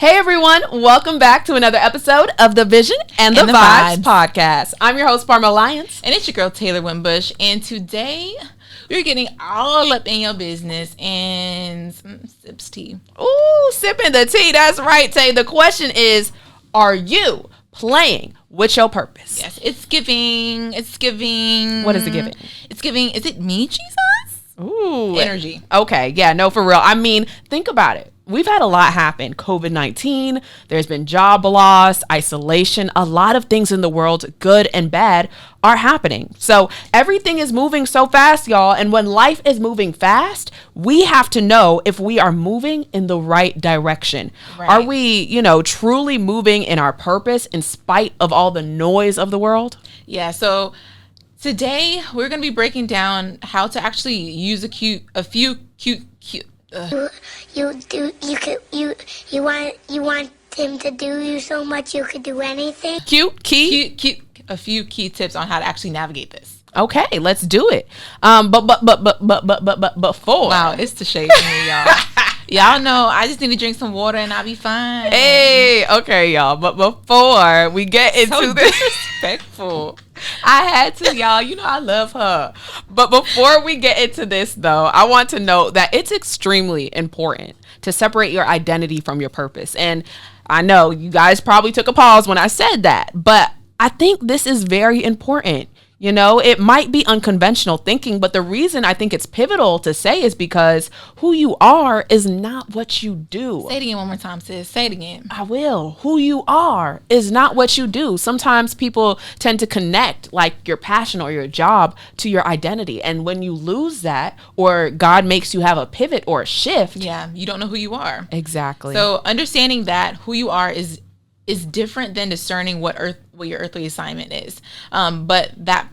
Hey everyone, welcome back to another episode of the Vision and the Vibes podcast. I'm your host, Barmel, Lyons. And it's your girl, Taylor Winbush. And today, we're getting all up in your business and sips tea. Ooh, sipping the tea. That's right, Tay. The question is, are you playing with your purpose? Yes, it's giving. What is it giving? It's giving, is it me, Jesus? Ooh. Energy. Okay, yeah, no, for real. I mean, think about it. We've had a lot happen. COVID-19, there's been job loss, isolation, a lot of things in the world, good and bad, are happening. So everything is moving so fast, y'all. And when life is moving fast, we have to know if we are moving in the right direction. Right. Are we, truly moving in our purpose in spite of all the noise of the world? Yeah, so today we're going to be breaking down how to actually use a few cute. You want him to do you so much you could do anything. A few key tips on how to actually navigate this. Okay, let's do it. But before. Wow, it's the shade for me, y'all. Y'all know I just need to drink some water and I'll be fine. Hey, okay, y'all. But before we get into this, disrespectful. I had to, y'all. I love her. But before we get into this, though, I want to note that it's extremely important to separate your identity from your purpose. And I know you guys probably took a pause when I said that, but I think this is very important. It might be unconventional thinking, but the reason I think it's pivotal to say is because who you are is not what you do. Say it again one more time, sis. Say it again. I will. Who you are is not what you do. Sometimes people tend to connect like your passion or your job to your identity. And when you lose that, or God makes you have a pivot or a shift. Yeah, you don't know who you are. Exactly. So understanding that who you are is different than discerning what your earthly assignment is. But that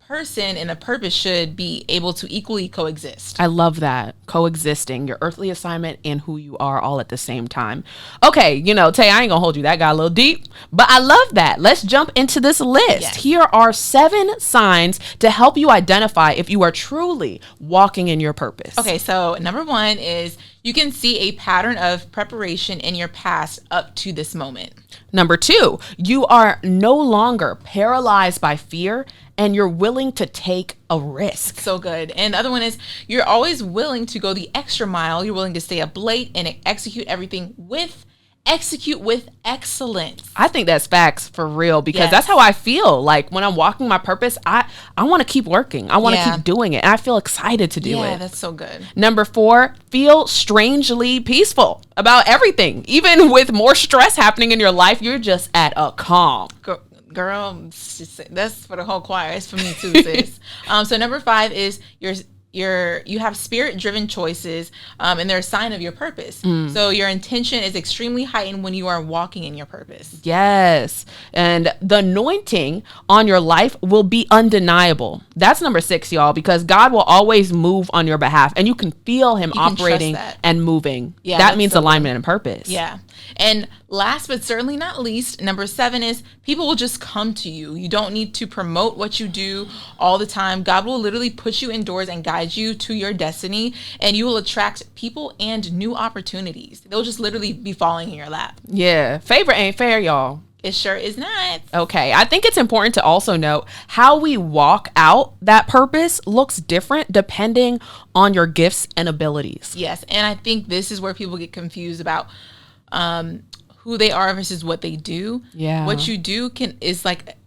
person and a purpose should be able to equally coexist. I love that. Coexisting your earthly assignment and who you are all at the same time. Okay, Tay, I ain't gonna hold you. That got a little deep, but I love that. Let's jump into this list. Yes. Here are 7 signs to help you identify if you are truly walking in your purpose. Okay, so number 1 is you can see a pattern of preparation in your past up to this moment. Number 2, you are no longer paralyzed by fear and you're willing to take a risk. So good. And the other one is you're always willing to go the extra mile. You're willing to stay up late and execute with excellence. I think that's facts for real because that's how I feel. Like when I'm walking my purpose, I want to keep working. I want to keep doing it. And I feel excited to do it. Yeah, that's so good. Number 4, feel strangely peaceful about everything. Even with more stress happening in your life, you're just at a calm. Girl, that's for the whole choir. It's for me too, sis. So number 5 is you have spirit-driven choices, and they're a sign of your purpose. So your intention is extremely heightened when you are walking in your purpose. Yes. And the anointing on your life will be undeniable. That's number 6, y'all, because God will always move on your behalf and you can feel him operating and moving. Yeah, that means alignment and purpose. Yeah. And last but certainly not least, number 7 is people will just come to you. You don't need to promote what you do all the time. God will literally push you indoors and guide you to your destiny, and you will attract people and new opportunities. They'll just literally be falling in your lap. Yeah. Favor ain't fair, y'all. It sure is not. Okay. I think it's important to also note how we walk out that purpose looks different depending on your gifts and abilities. Yes. And I think this is where people get confused about who they are versus what they do. Yeah. What you do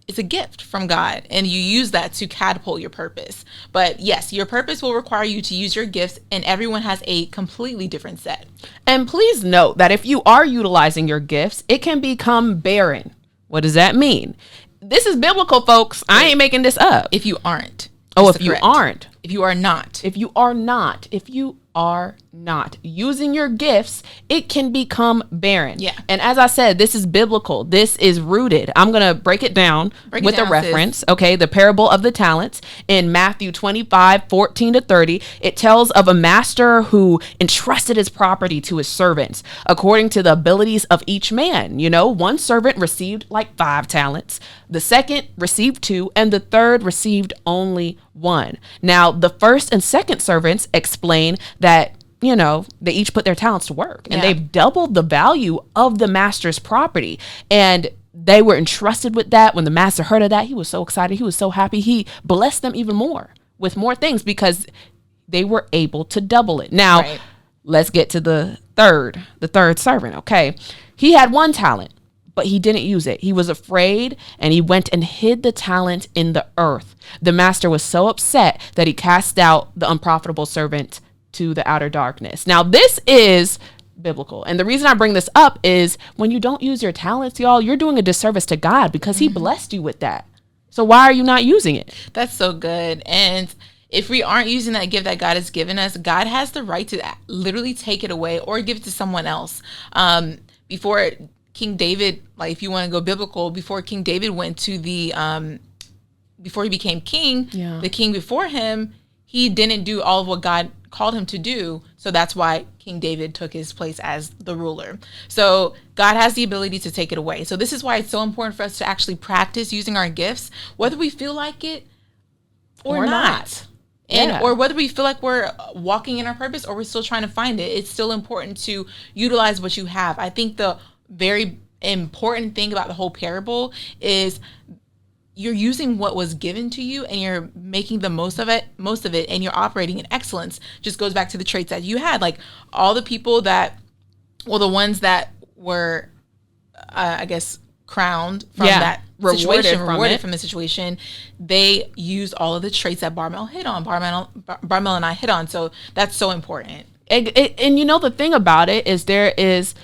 it's a gift from God, and you use that to catapult your purpose. But yes, your purpose will require you to use your gifts, and everyone has a completely different set. And please note that if you are utilizing your gifts, it can become barren. What does that mean? This is biblical, folks. I ain't making this up. If you aren't. Oh, if you aren't. If you are not. If you are not. If you are not using your gifts, it can become barren. Yeah. And as I said, this is biblical. This is rooted. I'm going to break it down with a reference. Sis. Okay. The parable of the talents in Matthew 25:14-30. It tells of a master who entrusted his property to his servants according to the abilities of each man. One servant received like 5 talents. The second received 2, and the third received only 1. Now, the first and second servants explain that they each put their talents to work, and Yeah. they've doubled the value of the master's property. And they were entrusted with that. When the master heard of that, he was so excited. He was so happy. He blessed them even more with more things because they were able to double it. Now, Right. let's get to the third servant. Okay. He had one talent, but he didn't use it. He was afraid, and he went and hid the talent in the earth. The master was so upset that he cast out the unprofitable servant to the outer darkness. Now, this is biblical. And the reason I bring this up is when you don't use your talents, y'all, you're doing a disservice to God because he blessed you with that. So why are you not using it? That's so good. And if we aren't using that gift that God has given us, God has the right to literally take it away or give it to someone else. Before King David, like if you want to go biblical, before King David went to before he became king, the king before him, he didn't do all of what God called him to do. So that's why King David took his place as the ruler. So God has the ability to take it away. So this is why it's so important for us to actually practice using our gifts, whether we feel like it or not. And or whether we feel like we're walking in our purpose or we're still trying to find it, it's still important to utilize what you have. I think the very important thing about the whole parable is you're using what was given to you and you're making the most of it, and you're operating in excellence. Just goes back to the traits that you had. Like all the people the ones that were, I guess, crowned from that situation, rewarded from the situation, they used all of the traits that Barmel and I hit on. So that's so important. And the thing about it is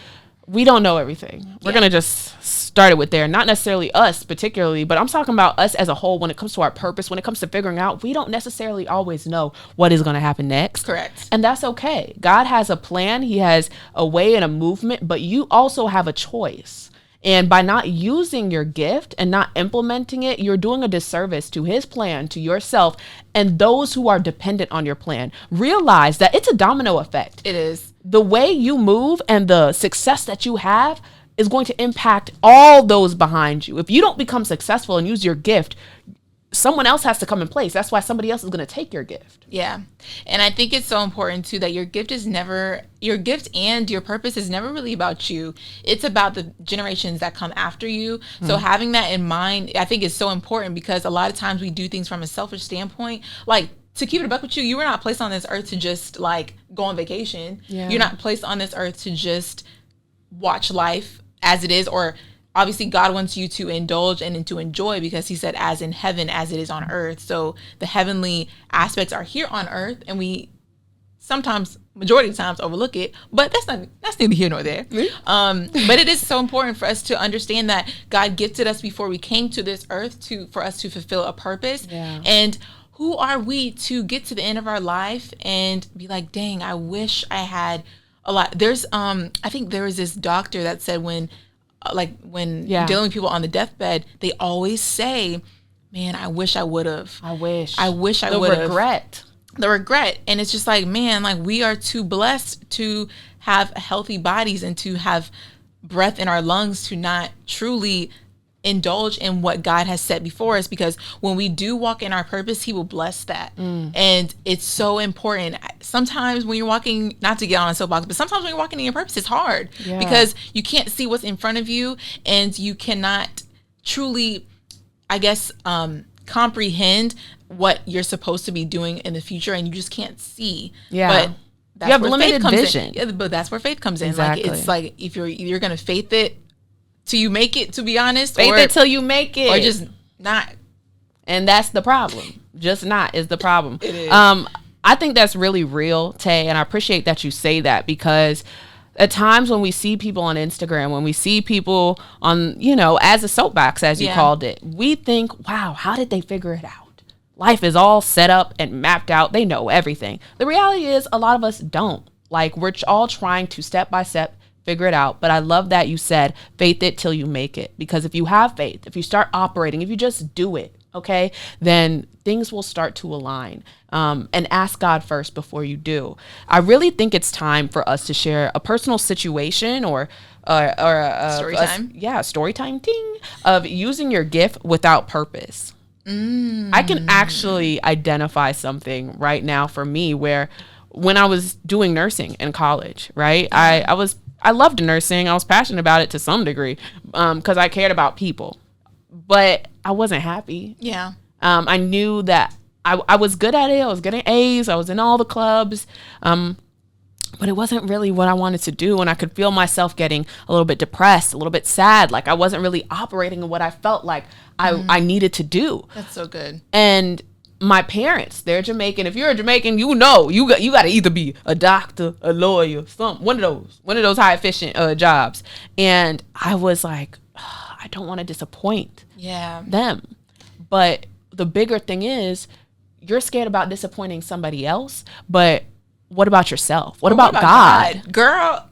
we don't know everything. We're going to just start it with there. Not necessarily us particularly, but I'm talking about us as a whole when it comes to our purpose, when it comes to figuring out, we don't necessarily always know what is going to happen next. Correct. And that's okay. God has a plan. He has a way and a movement, but you also have a choice. And by not using your gift and not implementing it, you're doing a disservice to his plan, to yourself, and those who are dependent on your plan. Realize that it's a domino effect. It is. The way you move and the success that you have is going to impact all those behind you. If you don't become successful and use your gift, someone else has to come in place. That's why somebody else is going to take your gift. Yeah. And I think it's so important too that your gift and your purpose is never really about you. It's about the generations that come after you. So having that in mind, I think is so important because a lot of times we do things from a selfish standpoint. Like, to keep it a buck with you were not placed on this earth to just like go on vacation. Yeah. You're not placed on this earth to just watch life as it is, or obviously God wants you to indulge and to enjoy because he said as in heaven as it is on earth. So the heavenly aspects are here on earth and we sometimes, majority of times, overlook it, but that's neither here nor there. But it is so important for us to understand that God gifted us before we came to this earth for us to fulfill a purpose. Yeah. And who are we to get to the end of our life and be like, dang, I wish I had a lot. There's, I think there was this doctor that said when dealing with people on the deathbed, they always say, man, I wish I would have. I wish I would have. The regret. And it's just like, man, like we are too blessed to have healthy bodies and to have breath in our lungs to not truly indulge in what God has set before us, because when we do walk in our purpose, he will bless that. And it's so important. Sometimes when you're walking, not to get on a soapbox, but sometimes when you're walking in your purpose, it's hard because you can't see what's in front of you and you cannot truly, I guess, comprehend what you're supposed to be doing in the future, and you just can't see. But that's you have where limited faith comes vision. in. Yeah, but that's where faith comes in. Exactly. Like it's like if you're gonna faith it till you make it, to be honest. Faith it till you make it. Or just not. And that's the problem. Just not is the problem. It is. I think that's really real, Tay, and I appreciate that you say that, because at times when we see people on Instagram, when we see people on, as a soapbox, as you called it, we think, wow, how did they figure it out? Life is all set up and mapped out. They know everything. The reality is a lot of us don't. Like, we're all trying to step by step figure it out. But I love that you said faith it till you make it, because if you have faith, if you start operating, if you just do it, okay, then things will start to align. And ask God first before you do. I really think it's time for us to share a personal situation or a story time. Story time ting of using your gift without purpose. I can actually identify something right now for me where when I was doing nursing in college, right? I loved nursing. I was passionate about it to some degree because I cared about people, but I wasn't happy. Yeah. I knew that I was good at it. I was getting A's. I was in all the clubs. But it wasn't really what I wanted to do. And I could feel myself getting a little bit depressed, a little bit sad. Like I wasn't really operating in what I felt like I needed to do. That's so good. And my parents, they're Jamaican. If you're a Jamaican, you know you got to either be a doctor, a lawyer, one of those high efficient jobs. And I was like, I don't want to disappoint them. But the bigger thing is, you're scared about disappointing somebody else, but what about yourself? What about God? Girl,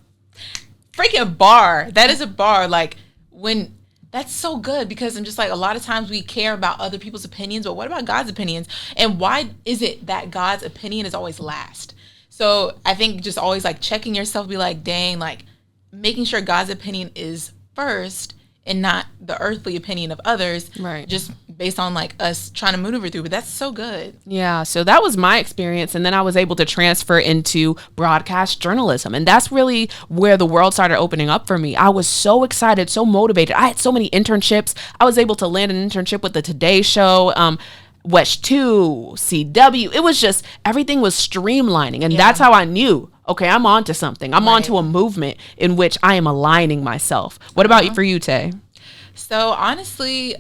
freaking bar. That is a bar. Like, when that's so good, because I'm just like, a lot of times we care about other people's opinions, but what about God's opinions? And why is it that God's opinion is always last? So I think just always like checking yourself, be like, dang, like making sure God's opinion is first and not the earthly opinion of others, right? Just based on like us trying to maneuver through. But that's so good. Yeah. So that was my experience. And then I was able to transfer into broadcast journalism. And that's really where the world started opening up for me. I was so excited, so motivated. I had so many internships. I was able to land an internship with the Today Show, WESH 2, CW. It was just, everything was streamlining. And that's how I knew, okay, I'm on to something. I'm on to a movement in which I am aligning myself. What about you, for you, Tay? So honestly,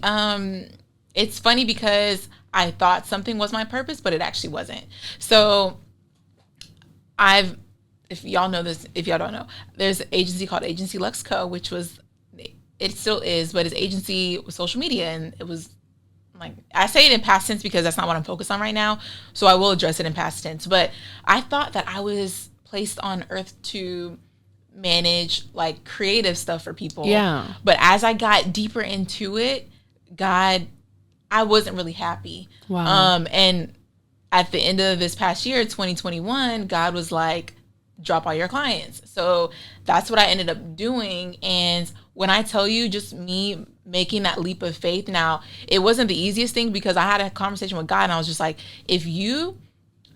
it's funny because I thought something was my purpose, but it actually wasn't. So if y'all know this, if y'all don't know, there's an agency called Agency Lux Co., which was, it still is, but it's agency with social media. And it was like, I say it in past tense because that's not what I'm focused on right now. So I will address it in past tense. But I thought that I was placed on earth to manage like creative stuff for people. Yeah. But as I got deeper into it, I wasn't really happy. Wow. And at the end of this past year, 2021, God was like, drop all your clients. So that's what I ended up doing. And when I tell you, just me making that leap of faith, now it wasn't the easiest thing because I had a conversation with God and I was just like, if you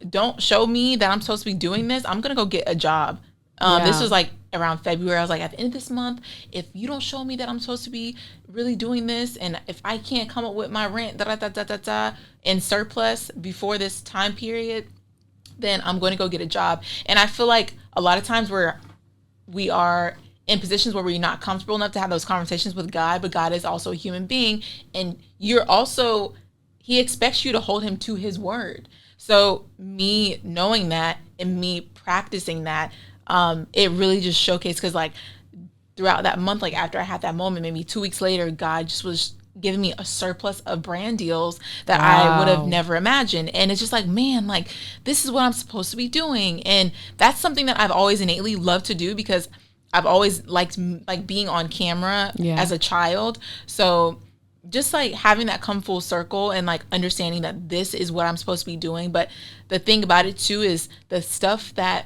don't show me that I'm supposed to be doing this, I'm going to go get a job. This was like around February. I was like, at the end of this month, if you don't show me that I'm supposed to be really doing this, and if I can't come up with my rent in surplus before this time period, then I'm going to go get a job. And I feel like a lot of times we are in positions where we're not comfortable enough to have those conversations with God, but God is also a human being, and He expects you to hold Him to His word. So me knowing that and me practicing that, it really just showcased, because like throughout that month, like after I had that moment, maybe 2 weeks later, God just was giving me a surplus of brand deals that I would have never imagined. And it's just like, man, like this is what I'm supposed to be doing. And that's something that I've always innately loved to do, because I've always liked like being on camera as a child. So just like having that come full circle and like understanding that this is what I'm supposed to be doing. But the thing about it too is the stuff that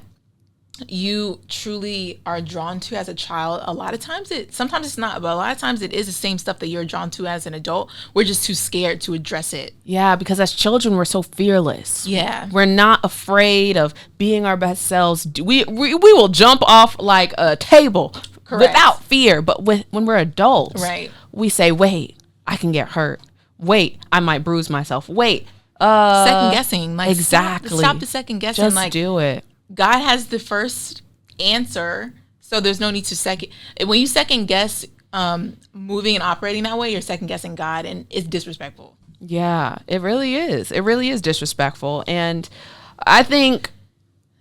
you truly are drawn to as a child, a lot of times sometimes it's not, but a lot of times it is the same stuff that you're drawn to as an adult. We're just too scared to address it. Yeah, because as children, we're so fearless. Yeah. We're not afraid of being our best selves. We will jump off like a table without fear. But when we're adults, right, we say, wait, I can get hurt. Wait, I might bruise myself. Wait. Second guessing. Like, exactly. Stop the second guessing. Just like, do it. God has the first answer, so there's no need to second. When you second guess moving and operating that way, you're second guessing God, and it's disrespectful. Yeah, it really is. It really is disrespectful. And I think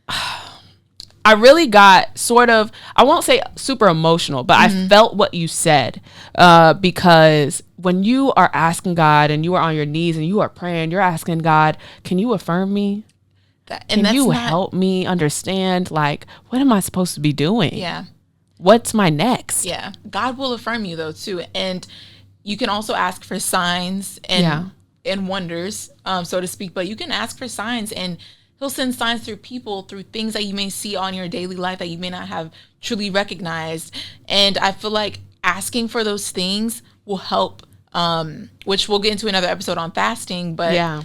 I really got sort of, I won't say super emotional, but I felt what you said, because when you are asking God and you are on your knees and you are praying, you're asking God, can you affirm me? Can you help me understand, like, what am I supposed to be doing? Yeah. What's my next? Yeah. God will affirm you, though, too. And you can also ask for signs and wonders, so to speak. But you can ask for signs, and He'll send signs through people, through things that you may see on your daily life that you may not have truly recognized. And I feel like asking for those things will help, which we'll get into another episode on fasting. But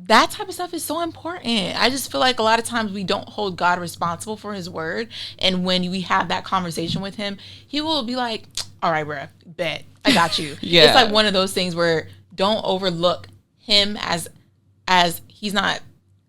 that type of stuff is so important. I just feel like a lot of times we don't hold God responsible for his word. And when we have that conversation with him, he will be like, all right, bro, bet. I got you. Yeah. It's like one of those things where don't overlook him as he's not,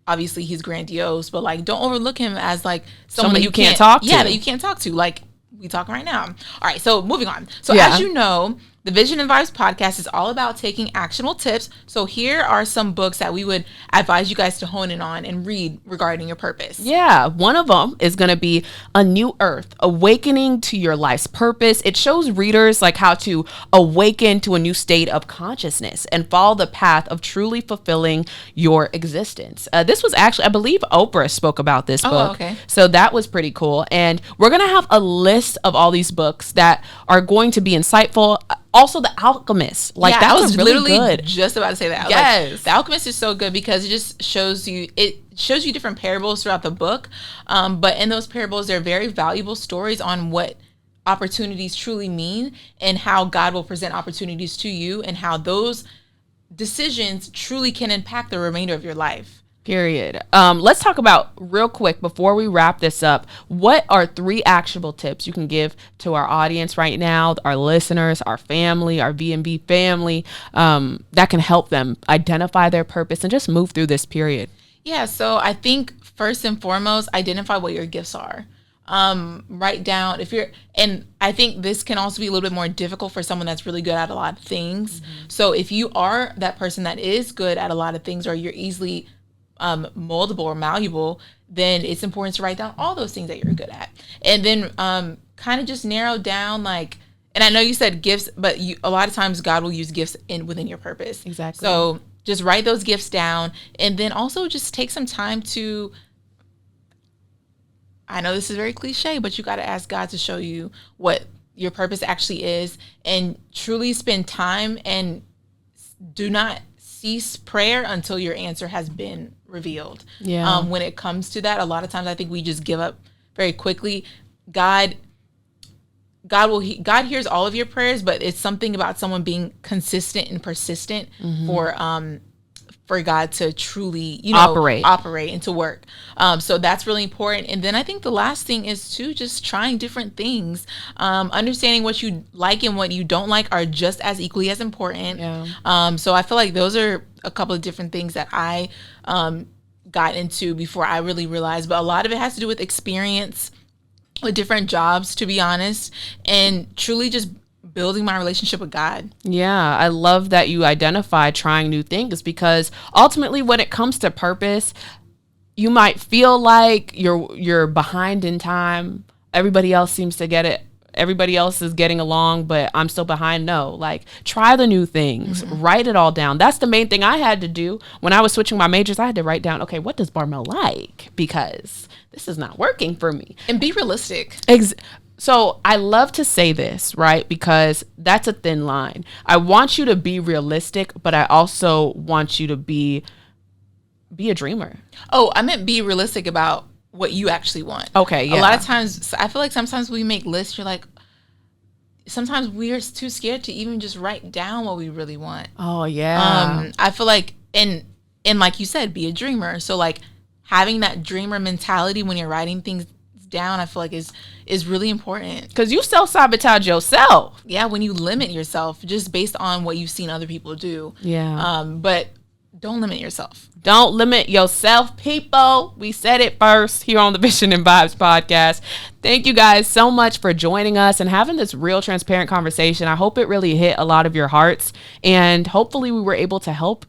obviously he's grandiose, but like don't overlook him as like someone that you can't talk to. Yeah, that you can't talk to. Like we talking right now. All right, so moving on. So Yeah. as you know, the Vision and Vibes podcast is all about taking actionable tips. So here are some books that we would advise you guys to hone in on and read regarding your purpose. Yeah, one of them is going to be A New Earth, Awakening to Your Life's Purpose. It shows readers like how to awaken to a new state of consciousness and follow the path of truly fulfilling your existence. This was actually, I believe Oprah spoke about this book. Okay. So that was pretty cool. And we're going to have a list of all these books that are going to be insightful. Also, The Alchemist, like that was really literally good. just about to say that. Yes. Like, The Alchemist is so good because it just shows you different parables throughout the book. But in those parables, they're very valuable stories on what opportunities truly mean and how God will present opportunities to you and how those decisions truly can impact the remainder of your life. Period. Let's talk about real quick before we wrap this up. What are 3 actionable tips you can give to our audience right now, our listeners, our family, our V&B family, that can help them identify their purpose and just move through this period? Yeah. So I think first and foremost, identify what your gifts are. Write down and I think this can also be a little bit more difficult for someone that's really good at a lot of things. Mm-hmm. So if you are that person that is good at a lot of things or you're easily moldable or malleable, then it's important to write down all those things that you're good at. And then kind of just narrow down like, and I know you said gifts, but a lot of times God will use gifts within your purpose. Exactly. So just write those gifts down and then also just take some time to, I know this is very cliche, but you got to ask God to show you what your purpose actually is and truly spend time and do not cease prayer until your answer has been revealed. Yeah. When it comes to that, a lot of times I think we just give up very quickly. God hears all of your prayers, but it's something about someone being consistent and persistent for God to truly, operate and to work. So that's really important. And then I think the last thing is to just trying different things. Understanding what you like and what you don't like are just as equally as important. Yeah. So I feel like those are a couple of different things that I got into before I really realized. But a lot of it has to do with experience with different jobs, to be honest, and truly just building my relationship with God. Yeah, I love that you identify trying new things because ultimately when it comes to purpose, you might feel like you're behind in time. Everybody else seems to get it. Everybody else is getting along, but I'm still behind. No, like try the new things, write it all down. That's the main thing I had to do when I was switching my majors. I had to write down, okay, what does Barmel like? Because this is not working for me. And be realistic. So I love to say this, right? Because that's a thin line. I want you to be realistic, but I also want you to be a dreamer. Oh, I meant be realistic about what you actually want. Okay, yeah. A lot of times, I feel like sometimes we make lists, you're like, sometimes we're too scared to even just write down what we really want. Oh, yeah. I feel like, and like you said, be a dreamer. So like having that dreamer mentality when you're writing things down, I feel like is really important. Because you self-sabotage yourself. Yeah, when you limit yourself just based on what you've seen other people do. Yeah. But don't limit yourself. Don't limit yourself, people. We said it first here on the Vision and Vibes podcast. Thank you guys so much for joining us and having this real transparent conversation. I hope it really hit a lot of your hearts, and hopefully we were able to help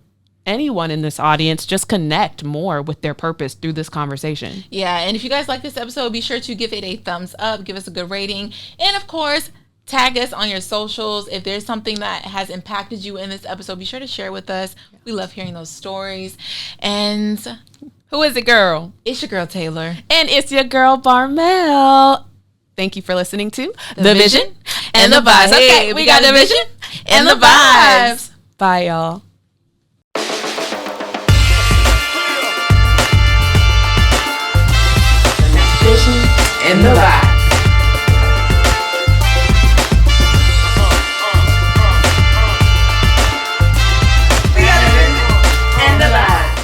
anyone in this audience just connect more with their purpose through this conversation. Yeah, and if you guys like this episode, be sure to give it a thumbs up, give us a good rating, and of course, tag us on your socials. If there's something that has impacted you in this episode, be sure to share with us. We love hearing those stories. And who is it, girl? It's your girl, Taylor. And it's your girl, Barmel. Thank you for listening to The Vision and the Vibes. Okay, we got the vision and the vibes. Bye, y'all. Vision and the vibes.